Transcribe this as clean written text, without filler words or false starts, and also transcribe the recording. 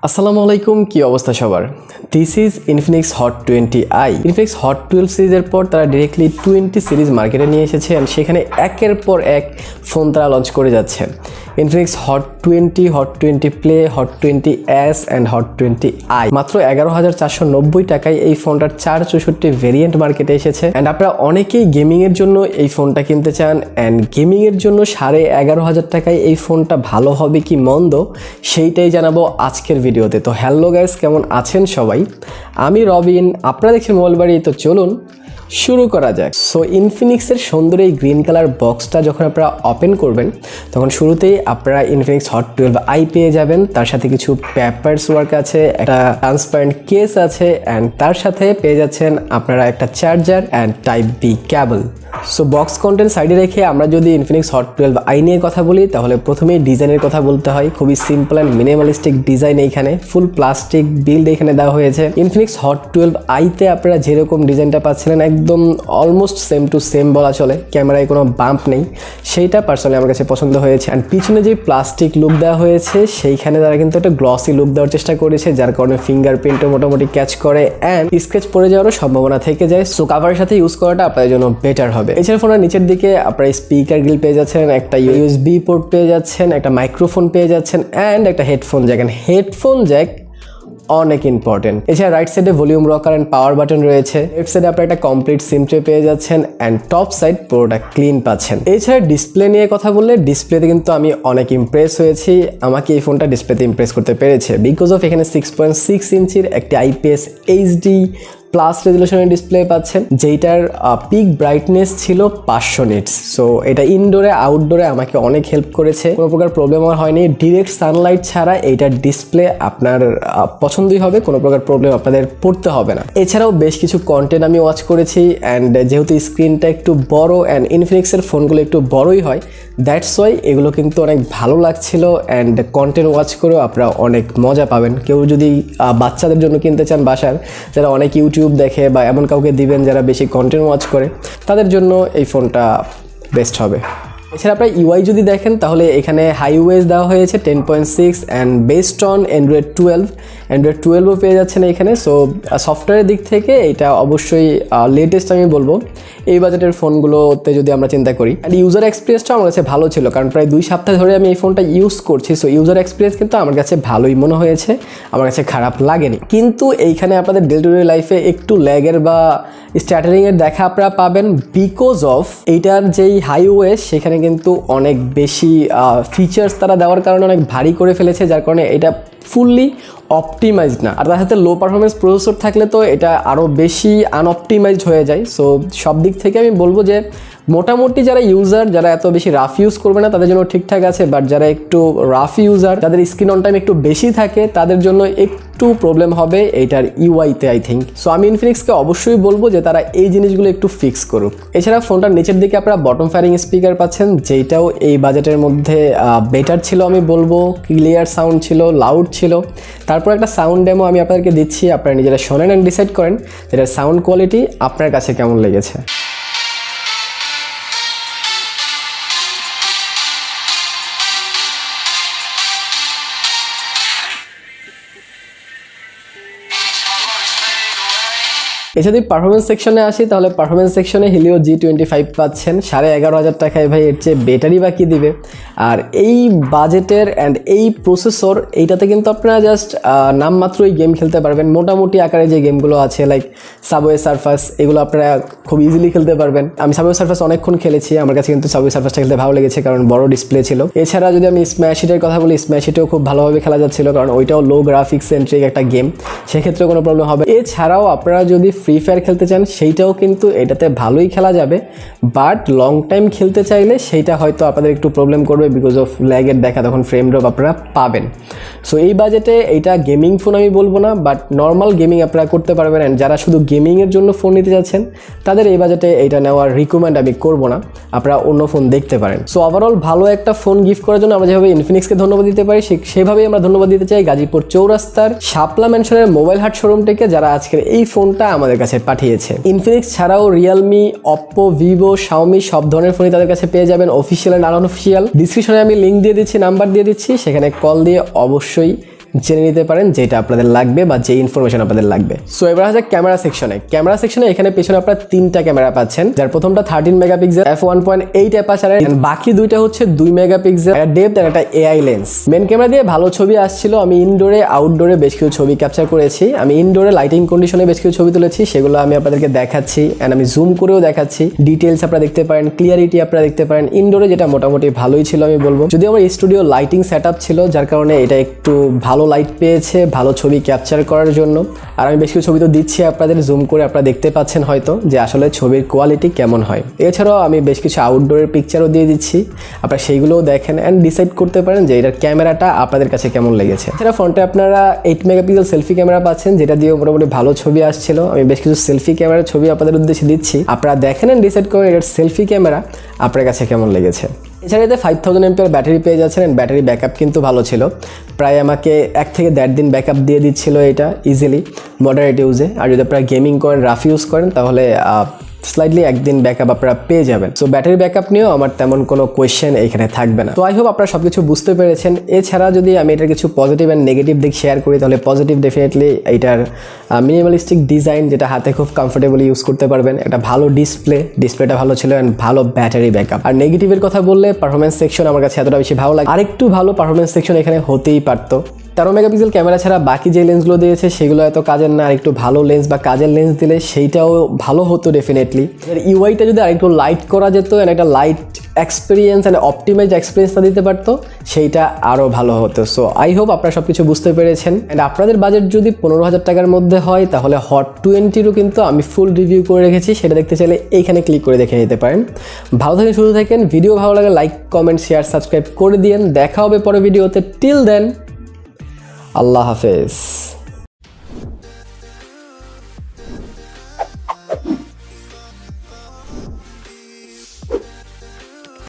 আসসালামু আলাইকুম, কি অবস্থা সবার? This is Infinix hot 20i। Infinix hot 12 সিরিজের পর তারা ডিরেক্টলি 20 সিরিজ মার্কেটে নিয়ে এসেছে এবং সেখানে একের পর এক ফোন তারা লঞ্চ করে যাচ্ছে। Infinix hot 20, hot 20 play, hot 20s and hot 20i মাত্র 11,490 টাকায় এই ফোনটার 464 ভেরিয়েন্ট মার্কেটে এসেছে। অ্যান্ড আপনারা অনেকেই গেমিংয়ের জন্য এই ফোনটা কিনতে চান, অ্যান্ড গেমিংয়ের জন্য 11,500 টাকায় এই ফোনটা ভালো হবে কি মন্দ সেইটাই জানাবো আজকের ভিডিওতে। তো হ্যালো গাইস, কেমন আছেন সবাই? আমি রবিন, আপনারা দেখছেন মোবাইল বাড়ি। তো চলুন শুরু করা যাক। সো ইনফিনিক্সের সুন্দর এই গ্রিন কালার বক্সটা যখন আপনারা ওপেন করবেন তখন শুরুতেই আপনারা ইনফিনিক্স হট 12i পেয়ে যাবেন। তার সাথে কিছু পেপারস ওয়ার্ক আছে, একটা ট্রান্সপারেন্ট কেস আছে, অ্যান্ড তার সাথে পেয়ে যাচ্ছেন আপনারা একটা charger and type B cable. So box content সাইডে রেখে আমরা যদি ইনফিনিক্স হট 12i নিয়ে কথা বলি তাহলে প্রথমেই ডিজাইনের কথা বলতে হয়। খুবই সিম্পল অ্যান্ড মিনিমালিস্টিক ডিজাইন, এইখানে ফুল প্লাস্টিক বিল্ড এখানে দেওয়া হয়েছে। ইনফিনিক্স হট 12i তে আপনারা যেরকম ডিজাইনটা পাচ্ছিলেন একদম অলমোস্ট সেম টু সেম বলা চলে, ক্যামেরায় কোনো বাম্প নেই, সেইটা পার্সোনালি আমার কাছে পছন্দ হয়েছে। অ্যান্ড পিছনে যে প্লাস্টিক লুক দেওয়া হয়েছে সেইখানে তারা কিন্তু একটা গ্লসি লুক দেওয়ার চেষ্টা করেছে, যার কারণে ফিঙ্গারপ্রিন্টও মোটামুটি ক্যাচ করে অ্যান্ড স্কেচ পড়ে যাওয়ারও সম্ভাবনা থেকে যায়। সো কাভারের সাথে ইউজ করাটা আপনাদের জন্য বেটার হবে। এছাড়া ফোনের নিচের দিকে আপনারা স্পিকার গ্রিল পেয়ে যাচ্ছেন, একটা ইউএসবি পোর্ট পেয়ে যাচ্ছেন, একটা মাইক্রোফোন পেয়ে যাচ্ছেন অ্যান্ড একটা হেডফোন জ্যাক। হেডফোন জ্যাক অনেক ইম্পর্টেন্ট। এছাড়া রাইট সাইডে volume rocker and power button রয়েছে। লেফট সাইডে আপনারা একটা কমপ্লিট সিম ট্রে পেয়ে যাচ্ছেন অ্যান্ড টপ সাইড পুরোটা ক্লিন পাচ্ছেন। এছাড়া ডিসপ্লে নিয়ে কথা বললে ডিসপ্লেতে কিন্তু আমি অনেক ইমপ্রেস হয়েছি। আমাকে এই ফোনটা ডিসপ্লেতে ইমপ্রেস করতে পেরেছে বিকজ অফ এখানে 6.6 ইঞ্চির একটি IPS HD প্লাস রেজলিউশনের ডিসপ্লে পাচ্ছেন, যেইটার পিক ব্রাইটনেস ছিল 500 নিটস। সো এটা ইনডোরে আউটডোরে আমাকে অনেক হেল্প করেছে, কোনো প্রকার প্রবলেম আমার হয়নি। ডিরেক্ট সানলাইট ছাড়া এইটার ডিসপ্লে আপনার পছন্দই হবে, কোনো প্রকার প্রবলেম আপনাদের পড়তে হবে না। এছাড়াও বেশ কিছু কন্টেন্ট আমি ওয়াচ করেছি অ্যান্ড যেহেতু স্ক্রিনটা একটু বড় অ্যান্ড ইনফিনিক্সের ফোনগুলো একটু বড়ই হয়, দ্যাটস ওয়াই এগুলো কিন্তু অনেক ভালো লাগছিল অ্যান্ড কন্টেন্ট ওয়াচ করেও আপনারা অনেক মজা পাবেন। কেউ যদি বাচ্চাদের জন্য কিনতে চান, বাসার যারা অনেক ইউটিউব দেখে বা এমন কাউকে দিবেন যারা বেশি কন্টেন্ট ওয়াচ করে, তাদের জন্য এই ফোনটা বেস্ট হবে। এছাড়া আপনার ইউআই যদি দেখেন তাহলে এখানে হাইওয়েজ দেওয়া হয়েছে 10.6 অ্যান্ড বেসড অন অ্যান্ড্রয়েড 12ও পেয়ে যাচ্ছেন এখানে। সো সফটওয়্যারের দিক থেকে এটা অবশ্যই লেটেস্ট আমি বলবো এই বাজেটের ফোনগুলোতে যদি আমরা চিন্তা করি। অ্যান্ড ইউজার এক্সপিরিয়েন্সটা আমার কাছে ভালো ছিল, কারণ প্রায় 2 সপ্তাহ ধরে আমি এই ফোনটা ইউজ করছি। সো ইউজার এক্সপিরিয়েন্স কিন্তু আমার কাছে ভালোই মনে হয়েছে, আমার কাছে খারাপ লাগেনি। কিন্তু এইখানে আপনাদের ডে টু ডে লাইফে একটু ল্যাগের বা স্ট্যাটারিংয়ের দেখা আপনারা পাবেন বিকজ অফ এইটার যেই হাইওয়েজ সেখানে কিন্তু অনেক বেশি ফিচার্স তারা দেওয়ার কারণে অনেক ভারী করে ফেলেছে, যার কারণে এটা ফুললি অপটিমাইজড না। আর তার সাথে লো পারফরমেন্স প্রসেসর থাকলে তো এটা আরও বেশি আনঅপটিমাইজড হয়ে যায়। সো সব দিক থেকে আমি বলবো যে মোটামুটি যারা ইউজার, যারা এত বেশি রাফ ইউজ করবে না তাদের জন্য ঠিকঠাক আছে, বাট যারা একটু রাফ ইউজার, যাদের স্ক্রিন অন টাইম একটু বেশি থাকে, তাদের জন্য একটু প্রবলেম হবে এইটার ইউআইতে আই থিঙ্ক। সো আমি ইনফিনিক্সকে অবশ্যই বলবো যে তারা এই জিনিসগুলো একটু ফিক্স করুক। এছাড়া ফোনটার নিচের দিকে আপনারা বটম ফায়ারিং স্পিকার পাচ্ছেন, যেটাও এই বাজেটের মধ্যে বেটার ছিল আমি বলবো। ক্লিয়ার সাউন্ড ছিল, লাউড ছিল। তারপর একটা সাউন্ড ডেমো আমি আপনাদেরকে দিচ্ছি, আপনারা নিজেরা শোনেন অ্যান্ড ডিসাইড করেন যেটার সাউন্ড কোয়ালিটি আপনার কাছে কেমন লেগেছে। এছাড়া যদি পারফরমেন্স সেকশনে আসি তাহলে পারফরমেন্স সেকশনে হিলিও G25 পাচ্ছেন 11,500 টাকায়। ভাই এর চেয়ে ব্যাটারি বা কি দিবে? আর এই বাজেটের অ্যান্ড এই প্রসেসর এইটাতে কিন্তু আপনারা জাস্ট নামমাত্রই গেম খেলতে পারবেন। মোটামুটি আকারে যে গেমগুলো আছে লাইক সাবওয়ে সার্ফাস, এগুলো আপনারা খুব ইজিলি খেলতে পারবেন। আমি সাবওয়ে সার্ফাস অনেকক্ষণ খেলেছি, আমার কাছে কিন্তু সাবওয়ে সার্ফাসটা খেলতে ভালো লেগেছে কারণ বড় ডিসপ্লে ছিল। এছাড়া যদি আমি স্ম্যাশ হিটের কথা বলি, স্ম্যাশ হিটেও খুব ভালোভাবে খেলা যাচ্ছিল কারণ ওইটাও লো গ্রাফিক্স সেন্ট্রিক একটা গেম, সেক্ষেত্রে কোনো প্রবলেম হবে। এছাড়াও আপনারা যদি ফ্রি ফায়ার খেলতে চান সেইটাও কিন্তু এটাতে ভালোই খেলা যাবে, বাট লং টাইম খেলতে চাইলে সেইটা হয়তো আপনাদের একটু প্রবলেম করবে বিকজ অফ ল্যাগের দেখা, তখন ফ্রেম ড্রপ আপনারা পাবেন। সো এই বাজেটে এইটা গেমিং ফোন আমি বলবো না, বাট নর্মাল গেমিং আপনারা করতে পারবেন। অ্যান্ড যারা শুধু গেমিংয়ের জন্য ফোন নিতে যাচ্ছেন তাদের এই বাজেটে এইটা নেওয়ার রিকমেন্ড আমি করবো না, আপনারা অন্য ফোন দেখতে পারেন। সো ওভারঅল ভালো একটা ফোন গিফট করার জন্য আমরা যেভাবে ইনফিনিক্সকে ধন্যবাদ দিতে পারি সেভাবেই আমরা ধন্যবাদ দিতে চাই গাজীপুর চৌরাস্তার শাপলা ম্যানশনের মোবাইল হাট শোরুমটিকে, যারা আজকের এই ফোনটা আমাদের কাছে পাঠিয়েছে। ইনফিনিক্স ছাড়াও রিয়েলমি, অপ্পো, ভিভো, শাওমি সব ধরনের ফোনই তাদের কাছে পেয়ে যাবেন, অফিসিয়াল অ্যান্ড আনঅফিসিয়াল। ডিসক্রিপশনে আমি লিঙ্ক দিয়ে দিচ্ছি, নাম্বার দিয়ে দিচ্ছি, সেখানে কল দিয়ে অবশ্যই জেনে নিতে পারেন যেটা আপনাদের লাগবে বা যে ইনফরমেশন আপনাদের লাগবে। সো এবার আসা ক্যামেরা সেকশনে। ক্যামেরা সেকশনে এখানে পেছনে আপনারা 3টা ক্যামেরা পাচ্ছেন, যার প্রথমটা 13 মেগাপিক্সেল f1.8 অ্যাপারচারের, বাকি দুইটা হচ্ছে 2 মেগাপিক্সেল, একটা ডেপথ আর একটা এআই লেন্স। মেন ক্যামেরা দিয়ে ভালো ছবি আসছিল। আমি ইনডোরে আউটডোরে বেশ কিছু ছবি ক্যাপচার করেছি। আমি ইনডোরে লাইটিং কন্ডিশনে বেশ কিছু ছবি তুলেছি, সেগুলো আমি আপনাদেরকে দেখাচ্ছি এন্ড আমি জুম করেও দেখাচ্ছি। ডিটেইলস আপনারা দেখতে পারেন, ক্লিয়ারিটি আপনারা দেখতে পারেন। ইনডোরে যেটা মোটামুটি ভালোই ছিল আমি বলবো, যদিও আমার স্টুডিও লাইটিং সেটআপ ছিল, যার কারণে এটা একটু ভালো লাইট পেয়েছে ভালো ছবি ক্যাপচার করার জন্য। আর আমি বেশ কিছু ছবি তো দিচ্ছি আপনাদের, জুম করে আপনারা দেখতে পাচ্ছেন হয়তো যে আসলে ছবির কোয়ালিটি কেমন হয়। এছাড়াও আমি বেশ কিছু আউটডোরের পিকচারও দিয়ে দিচ্ছি, আপনারা সেইগুলোও দেখেন এন্ড ডিসাইড করতে পারেন যে এটার ক্যামেরাটা আপনাদের কাছে কেমন লেগেছে। এছাড়া ফ্রন্টে আপনারা 8 মেগাপিক্সেল সেলফি ক্যামেরা পাচ্ছেন, যেটা দিয়ে মোটামুটি ভালো ছবি আসছিল। আমি বেশ কিছু সেলফি ক্যামেরার ছবি আপনাদের উদ্দেশ্যে দিচ্ছি, আপনারা দেখেন এন্ড ডিসাইড করেন এটার সেলফি ক্যামেরা আপনার কাছে কেমন লেগেছে। এছাড়া এতে 5000 mAh ব্যাটারি পেয়ে যাচ্ছেন এন্ড ব্যাটারি ব্যাকআপ কিন্তু ভালো ছিল, প্রায় আমাকে 1 থেকে 1.5 দিন ব্যাকআপ দিয়ে দিচ্ছিল এটা ইজিলি মডারেট ইউজে। আর যদি আপনারা গেমিং করেন রাফ ইউজ করেন তাহলে স্লাইডলি 1 দিন ব্যাকআপ আপনারা পেয়ে যাবেন। সো ব্যাটারি ব্যাকআপ নিয়েও আমার তেমন কোনো কোয়েশ্চেন এখানে থাকবে না। তো আই হোপ আপনারা সবকিছু বুঝতে পেরেছেন। এছাড়া যদি আমি এটার কিছু পজিটিভ অ্যান্ড নেগেটিভ দিক শেয়ার করি তাহলে পজিটিভ ডেফিনেটলি এইটার মিনিমালিস্টিক ডিজাইন, যেটা হাতে খুব কমফোর্টেবলি ইউজ করতে পারবেন। একটা ভালো ডিসপ্লেটা ভালো ছিল অ্যান্ড ভালো ব্যাটারি ব্যাকআপ। আর নেগেটিভের কথা বললে পারফরমেন্স সেকশন আমার কাছে এতটা বেশি ভালো লাগে, আরেকটু ভালো পারফরমেন্স সেকশন এখানে হতেই পারতো। 13 মেগাপিক্সেল ক্যামেরা ছাড়া বাকি যে লেন্সগুলো দিয়েছে সেগুলো এত কাজের না, আর একটু ভালো লেন্স বা কাজের লেন্স দিলে সেইটাও ভালো হতো ডেফিনেটলি। ইউআইটা যদি আরেকটু লাইট করা যেত এন্ড একটা লাইট এক্সপিরিয়েন্স অ্যান্ড অপটিমাইজ এক্সপিরিয়েন্সটা দিতে পারতো সেইটা আরও ভালো হতো। সো আই হোপ আপনারা সব কিছু বুঝতে পেরেছেন। অ্যান্ড আপনাদের বাজেট যদি 15,000 টাকার মধ্যে হয় তাহলে হট 20-রও কিন্তু আমি ফুল রিভিউ করে রেখেছি, সেটা দেখতে চাইলে এইখানে ক্লিক করে দেখে নিতে পারেন। ভালো থাকেন, সুস্থ থাকেন। ভিডিও ভালো লাগে লাইক কমেন্ট শেয়ার সাবস্ক্রাইব করে দিন। দেখা হবে পরে ভিডিওতে। টিল দেন আল্লাহ হাফেজ।